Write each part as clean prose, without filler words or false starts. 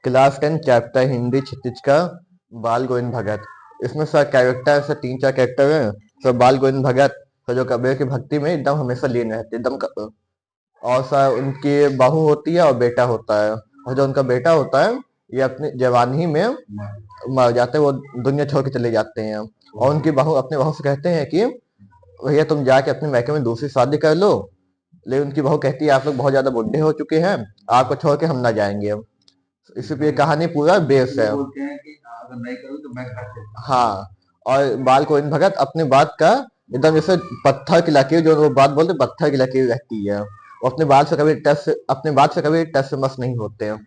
Class 10 chapter Hindi क्षितिज का बाल गोविंद भगत। इसमें सर कैरेक्टर से 3-4 कैरेक्टर हैं। सर बाल गोविंद भगत सर जो कबीर की भक्ति में एकदम हमेशा लीन रहते एकदम और सर उनकी बहू होती है और बेटा होता है। और जो उनका बेटा होता है ये अपनी जवानी में मर जाते हैं, वो दुनिया छोड़ के चले जाते हैं। और उनकी बहू अपने बहू से कहते हैं कि भैया तुम जाके अपने मैके में दूसरी शादी कर लो। लेकिन उनकी बहू कहती है आप लोग बहुत ज्यादा बुढ़े हो चुके हैं, आपको छोड़ के हम ना जाएंगे। इसी पे कहानी पूरा बेस है। अगर नहीं करूँ तो मैं घर से हाँ। और बाल गोविंद भगत अपने बात का एकदम जैसे पत्थर की लकीर, जो वो बात बोलते पत्थर की लकीर रहती है। वो अपने बात से कभी टच से मस नहीं होते हैं।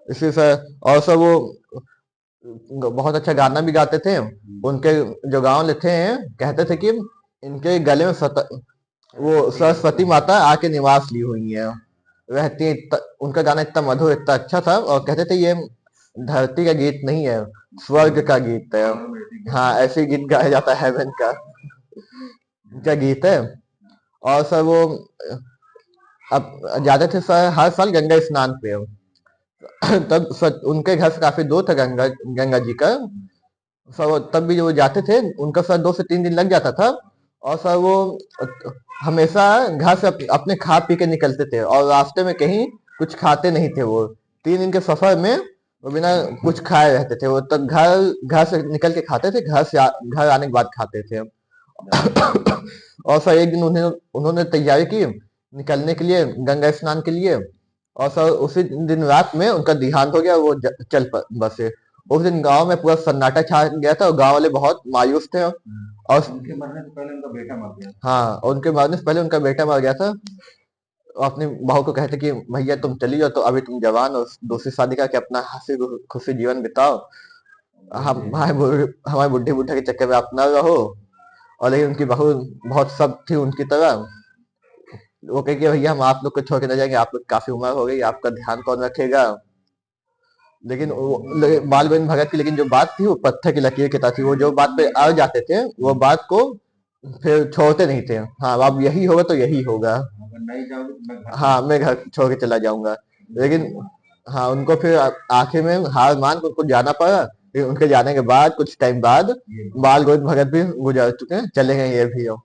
इसी से और सब वो बहुत अच्छा गाना भी गाते थे। उनके जो गाँव लेते हैं कहते थे कि इनके गले में वो सरस्वती माता आके निवास ली हुई है, रहती है। उनका गाना इतना मधुर इतना अच्छा था और कहते थे ये धरती का गीत नहीं है, स्वर्ग का गीत है। हाँ, ऐसे गीत गाया जाता है, हेवन का गीत है। और सर वो अब जाते थे सर हर साल गंगा स्नान पे। तब सर उनके घर से काफी दूर था गंगा गंगा जी का। सर तब भी जो वो जाते थे उनका सर 2 से 3 दिन लग जाता था। और सर वो हमेशा घर से अपने खा पी के निकलते थे और रास्ते में कहीं कुछ खाते नहीं थे। वो 3 दिन के सफर में वो बिना कुछ खाए रहते थे। वो तब घर घर से निकल के खाते थे, घर आने के बाद खाते थे। और सर एक दिन उन्होंने तैयारी की निकलने के लिए गंगा स्नान के लिए। और सर उसी दिन रात में उनका देहांत हो गया, वो बसे। उस दिन गांव में पूरा सन्नाटा छा गया था और गांव वाले बहुत मायूस थे। और उनके मरने से पहले उनका बेटा मर गया। हाँ, उनके मरने से पहले उनका बेटा मर गया था। वो अपनी बहू को कहते कि भैया तुम चली जाओ, तो अभी तुम जवान हो, दूसरी शादी करके अपना हंसी खुशी जीवन बिताओ। हमारे बुढ़े बुढ़ा के चक्कर में आप न रहो। और लेकिन उनकी बहू बहुत सब थी उनकी तरह। वो कहे कि भैया हम आप लोग को छोड़ के न जाएंगे, आप लोग काफी उम्र हो गई, आपका ध्यान कौन रखेगा। लेकिन बाल गोविंद भगत की लेकिन जो बात थी वो पत्थर की लकीर की तरह थी। वो जो बात पे आ जाते थे वो बात को फिर छोड़ते नहीं थे। हाँ, अब यही होगा तो यही होगा। अगर नहीं जाओगे तो हाँ, मैं घर छोड़ के चला जाऊंगा। लेकिन हाँ, उनको फिर आखिर में हार मान के उनको जाना पड़ा। फिर उनके जाने के बाद कुछ टाइम बाद बाल गोविंद भगत भी गुजर चुके हैं, चले गए ये भी हो।